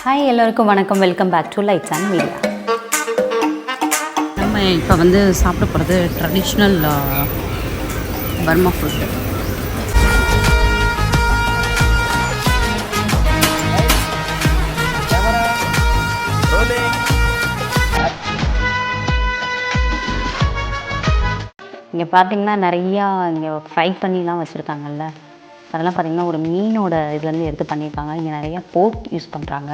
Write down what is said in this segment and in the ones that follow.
Hi எல்லோருக்கும் வணக்கம். Welcome back to lights and media. நம்ம இப்போ வந்து சாப்பிட போகிறது ட்ரெடிஷ்னல் பர்மா ஃபுட்டு. இங்கே பார்த்தீங்கன்னா நிறையா இங்கே ஃப்ரை பண்ணிலாம் வச்சுருக்காங்கல்ல, அதெல்லாம் பார்த்திங்கன்னா ஒரு மீனோட இதுலேருந்து எடுத்து பண்ணியிருக்காங்க. இங்கே நிறையா போர்க் யூஸ் பண்ணுறாங்க.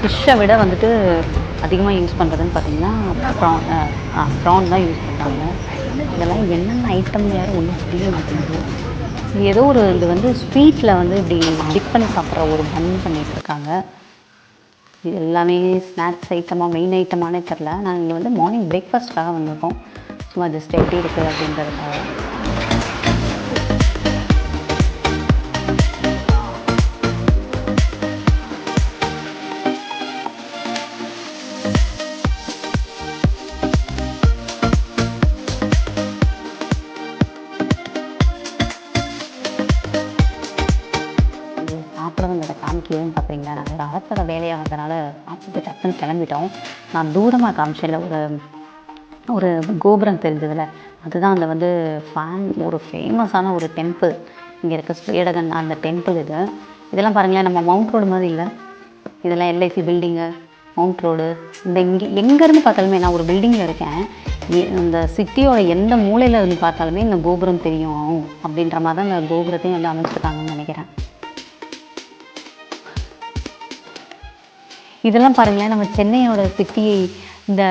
ஃபிஷ்ஷை விட வந்துட்டு அதிகமாக யூஸ் பண்ணுறதுன்னு பார்த்தீங்கன்னா ப்ரான் தான் யூஸ் பண்ணுறாங்க. இதெல்லாம் என்னென்ன ஐட்டம் யாரும் ஒன்றும் புரிய மாட்டேங்குது. ஏதோ ஒரு இது வந்து ஸ்வீட்டில் வந்து இப்படி டிப் பண்ணி சாப்பிட்ற ஒரு பன் பண்ணிகிட்ருக்காங்க. இது எல்லாமே ஸ்நாக்ஸ் ஐட்டமாக மெயின் ஐட்டமானே தெரில. நாங்கள் இங்கே வந்து மார்னிங் பிரேக்ஃபாஸ்ட்டாக வந்திருக்கோம். சும்மா ஜஸ்ட் எப்படி இருக்குது அப்படின்றதுக்காக. சாப்பிட்றதுங்கிறத காமிக்கலன்னு பார்க்குறீங்களா? நாங்கள் அவசர வேலையாகிறதுனால சாப்பிட்டு டக்குன்னு கிளம்பிட்டோம். நான் தூரமாக காமிச்சேன்ல ஒரு கோபுரம் தெரிஞ்சதில்ல, அதுதான் அந்த வந்து ஒரு ஃபேமஸான ஒரு டெம்பிள் இங்கே இருக்க ஸ்ரீடகன் அந்த டெம்பிள். இதெல்லாம் பாருங்களேன், நம்ம மவுண்ட் ரோடு மாதிரி இல்லை. இதெல்லாம் எல்ஐசி பில்டிங்கு, மவுண்ட் ரோடு. எங்கேருந்து பார்த்தாலுமே நான் ஒரு பில்டிங்கில் இருக்கேன், இந்த சிட்டியோட எந்த மூலையில் இருந்து பார்த்தாலுமே இந்த கோபுரம் தெரியும் அப்படின்ற மாதிரி தான் இந்த கோபுரத்தையும் வந்து அமைச்சிருக்காங்கன்னு நினைக்கிறேன். இதெல்லாம் பாருங்களேன், நம்ம சென்னையோட சிட்டி இந்த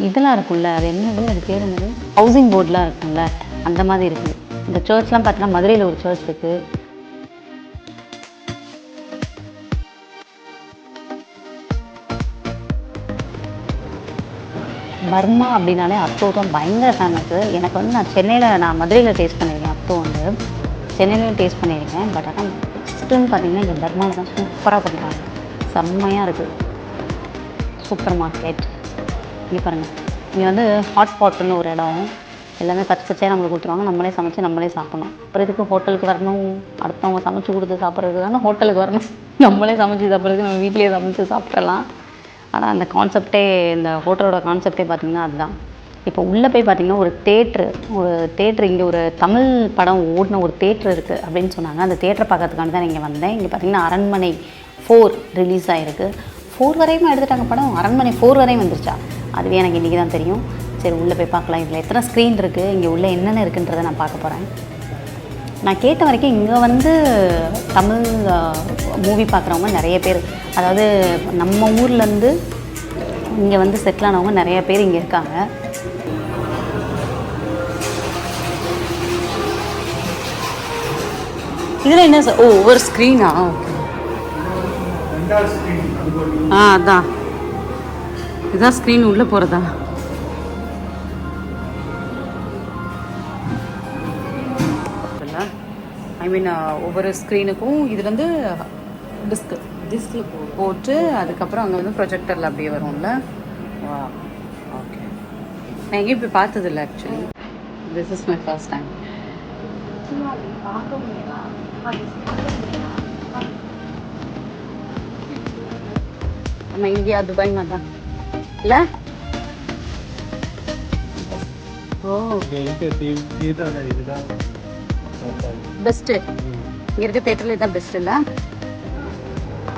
இதெல்லாம் இருக்கும்ல, அது என்னது, அது பேர் என்னது, ஹவுசிங் போர்டெலாம் இருக்கும்ல, அந்த மாதிரி இருக்குது. இந்த சர்ச்லாம் பார்த்தீங்கன்னா மதுரையில் ஒரு சர்ச் இருக்குது. பர்மா அப்படின்னாலே அத்தோ தான் பயங்கர ஃபேமஸ்ஸு. எனக்கு வந்து நான் மதுரையில் டேஸ்ட் பண்ணியிருக்கேன். அத்தோ வந்து சென்னையிலையும் டேஸ்ட் பண்ணியிருக்கேன். பட் ஆனால் ஃபஸ்ட்டுன்னு பார்த்தீங்கன்னா இங்கே பர்மாவில் தான் சூப்பராக பண்ணுறாங்க. செம்மையாக இருக்குது. Super market. இங்கே பாருங்கள், இங்கே வந்து ஹாட்ஸ்பாட்டுன்னு ஒரு இடம். எல்லாமே பச்சையாக நம்மளுக்கு கொடுத்துருவாங்க. நம்மளே சமைச்சு நம்மளே சாப்பிட்ணும். அப்புறம் இதுக்கு ஹோட்டலுக்கு வரணும், அடுத்தவங்க சமைச்சு கொடுத்து சாப்பிட்றதுக்கு தானே ஹோட்டலுக்கு வரணும். நம்மளே சமைச்சு சாப்பிட்றதுக்கு நம்ம வீட்டிலேயே சமைச்சு சாப்பிட்றலாம். ஆனால் அந்த கான்செப்டே, இந்த ஹோட்டலோட கான்செப்டே பார்த்திங்கன்னா அதுதான். இப்போ உள்ளே போய் பார்த்திங்கன்னா ஒரு தேட்ரு இங்கே ஒரு தமிழ் படம் ஓடின ஒரு தேட்ரு இருக்குது அப்படின்னு சொன்னாங்க. அந்த தேட்டரை பார்க்கறதுக்கான தான் இங்கே வந்தேன். இங்கே பார்த்திங்கன்னா அரண்மனை 4 ரிலீஸ் ஆகிருக்கு. 4 வரையும் எடுத்துட்டாங்க படம். அரண்மனை 4 வரையும் வந்துருச்சா? அதுவே எனக்கு இன்றைக்கி தான் தெரியும். சரி, உள்ளே போய் பார்க்கலாம். இதில் எத்தனை ஸ்க்ரீன் இருக்குது, இங்கே உள்ளே என்னென்ன இருக்குன்றதை நான் பார்க்க போகிறேன். நான் கேட்ட வரைக்கும் இங்கே வந்து தமிழ் மூவி பார்க்குறவங்க நிறைய பேர், அதாவது நம்ம ஊர்லேருந்து இங்கே வந்து செட்டில் ஆனவங்க நிறைய பேர் இங்கே இருக்காங்க. இதில் என்ன சார்? ஒவ்வொரு ஸ்க்ரீனா? அதான் இதுதான் ஸ்க்ரீன் உள்ளே போகிறதா? ஐ மீன் ஒவ்வொரு ஸ்க்ரீனுக்கும் இது வந்து டிஸ்கில் போட்டு அதுக்கப்புறம் அங்கே வந்து ப்ரொஜெக்டரில் அப்படியே வரும்ல. ஓகே, நான் எங்கேயும் போய் பார்த்ததில்ல actually. This is my first time. நம்ம இந்தியா துபாய் மாதிரி தான் இல்லை? பெஸ்ட்டு இங்கே இருக்க தேட்டரில் இதுதான் பெஸ்ட் இல்லை?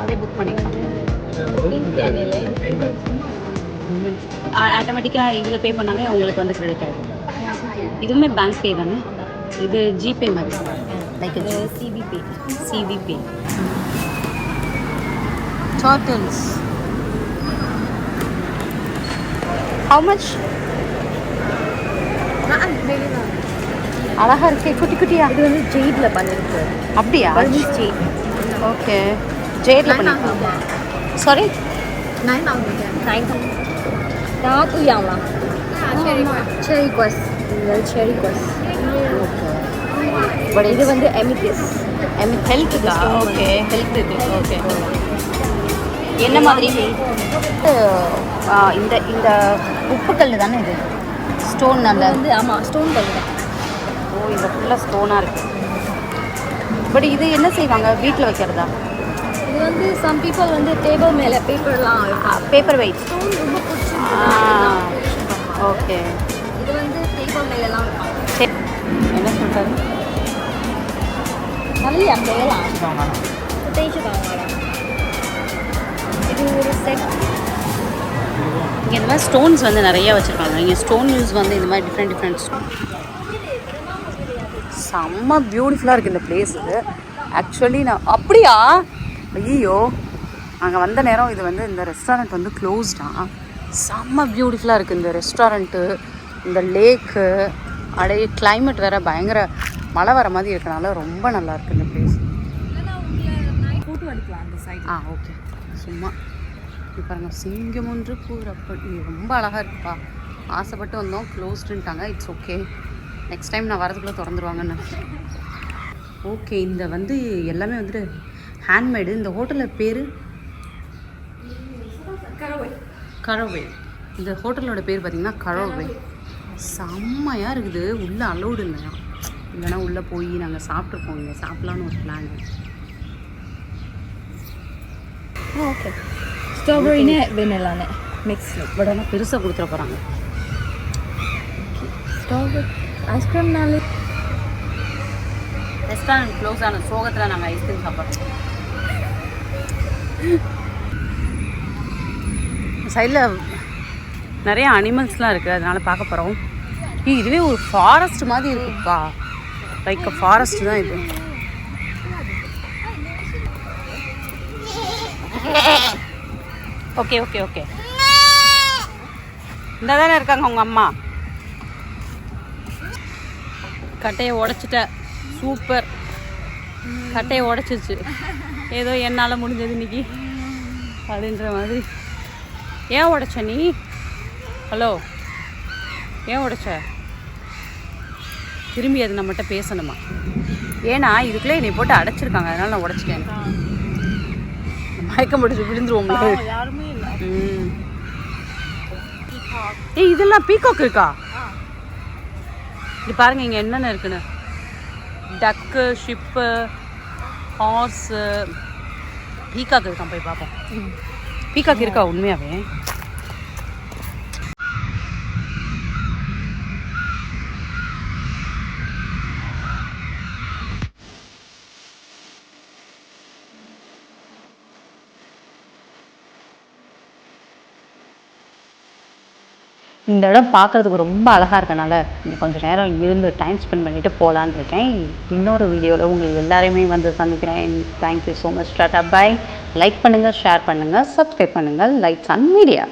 அதே புக் பண்ணிக்கலாம். ஆட்டோமேட்டிக்காக இதில் பே பண்ணாலே உங்களுக்கு வந்து கிரெடிட் ஆகிடும். இதுவுமே பேங்க் பே தானே? இது ஜிபே மாதிரி, லைக் சிபிபே. Turtles. How much? அழகா இருக்கே, குட்டி குட்டியா. இது வந்து ஜெய்ட்ல பண்ணிருக்கு. அப்படியா? ஜெய்ட். ஓகே, ஜெய்ட்ல பண்ணிருக்காங்க. Sorry, 9,000. đó tôi dòng là cherry quest, cherry quest. But இது வந்து amethyst. ஹெல்த்துக்கா? ஓகே, ஹெல்த் இது. ஓகே, என்ன மாதிரி இந்த இந்த உப்புக்கல் தானே இது ஸ்டோன் அந்த வந்து ஆமாம் ஸ்டோன் கல் தான். ஓ இது ஃபுல்லாக ஸ்டோனாக இருக்குது. பட் இது என்ன செய்வாங்க வீட்டில் வைக்கிறதா? இது வந்து சம் பீப்புள் வந்து டேபிள் மேலே பேப்பர்லாம் பேப்பர் வெயிட். ஸ்டோன் ரொம்ப பிடிச்சி. ஓகே. இது வந்து டேபிள் மேலெலாம் வைப்பாங்க. சரி என்ன சொல்கிறாரு? நல்ல மேலாம் தேய்ச்சிக்காங்க. இது ஒரு செட். இங்கே இந்த மாதிரி ஸ்டோன்ஸ் வந்து நிறைய வச்சுருக்காங்க. இங்கே ஸ்டோன் யூஸ் வந்து இந்த மாதிரி டிஃப்ரெண்ட் ஸ்டோன் செம்ம பியூட்டிஃபுல்லாக இருக்குது இந்த பிளேஸ். இது ஆக்சுவலி நான் அப்படியா ஐயோ அங்கே வந்த நேரம் இது வந்து இந்த ரெஸ்டாரண்ட் வந்து க்ளோஸ்டாக. செம்ம பியூட்டிஃபுல்லாக இருக்குது இந்த ரெஸ்டாரண்ட்டு, இந்த லேக்கு. அப்படியே கிளைமேட் வேறு பயங்கர மழை வர மாதிரி இருக்கனால ரொம்ப நல்லா இருக்குது இந்த பிளேஸ். ஃபோட்டோ எடுக்கலாம் அந்த சைடு. ஓகே. சும்மா இப்போ பாருங்கள் சிங்கம் ஒன்று கூறப்படி ரொம்ப அழகாக இருக்குப்பா. ஆசைப்பட்டு வந்தோம் க்ளோஸ்டுன்ட்டாங்க. இட்ஸ் ஓகே, நெக்ஸ்ட் டைம் நான் வரதுக்குள்ளே திறந்துருவாங்கன்னு நினைக்கிறேன். ஓகே இந்த வந்து எல்லாமே வந்துட்டு ஹேண்ட்மேடு. இந்த ஹோட்டலில் பேர் கரோவே. இந்த ஹோட்டலோட பேர் பார்த்திங்கன்னா கரோவே. செம்மையாக இருக்குது. உள்ளே அலௌடு இல்லையா, இல்லைனா உள்ளே போய் நாங்கள் சாப்பிட்ருக்கோம். இங்கே சாப்பிட்லான்னு ஒரு பிளான். ஓகே ஸ்ட்ராபெரினே வெனிலானே மிக்ஸ். பட் ஆனால் பெருசாக கொடுத்துட போகிறாங்க. ஸ்ட்ராபெரி ஐஸ்கிரீம்னாலே ரெஸ்டாரண்ட் க்ளோஸ் ஆன சோகத்தில் நாங்கள் ஐஸ்கிரீம் சாப்பிட்றோம். சைடில் நிறைய அனிமல்ஸ்லாம் இருக்குது, அதனால் பார்க்க போகிறோம். இதுவே ஒரு ஃபாரஸ்ட் மாதிரி இருக்குப்பா. லைக் ஃபாரஸ்ட் தான் இது. ஓகே ஓகே ஓகே இந்த தானே இருக்காங்க உங்கள் அம்மா. கட்டையை உடச்சிட்ட. சூப்பர், கட்டையை உடச்சிருச்சு. ஏதோ என்னால் முடிஞ்சது இன்னைக்கு அப்படின்ற மாதிரி. ஏன் உடைச்ச நீ? ஹலோ ஏன் உடைச்ச? திரும்பி அது நம்மகிட்ட பேசணுமா? ஏன்னா இதுக்குள்ளே என்னை போட்டு அடைச்சிருக்காங்க, அதனால நான் உடைச்சிட்டேன். மயக்கம் முடிச்சு விழுந்துருவோம்ல. யாருமே இல்லை. ஏய் இதெல்லாம் பீகாக் இருக்கா? இது பாருங்க இங்கே என்னென்ன இருக்குன்னு. டக்கு, ஷிப்பு, ஹார்ஸு, பீகாக் இருக்கான். போய் பார்ப்போம். பீகாக் இருக்கா உண்மையாகவே? இந்த இடம் பார்க்குறதுக்கு ரொம்ப அழகாக இருக்கனால இங்கே கொஞ்சம் நேரம் இருந்து டைம் ஸ்பெண்ட் பண்ணிவிட்டு போகலான்னு இருக்கேன். இன்னொரு வீடியோவில் உங்களுக்கு எல்லாரையுமே வந்து சந்திக்கிறேன். Thank you so much. Tata bye. Like பண்ணுங்கள், ஷேர் பண்ணுங்கள், சப்ஸ்கிரைப் பண்ணுங்கள். Lights on media.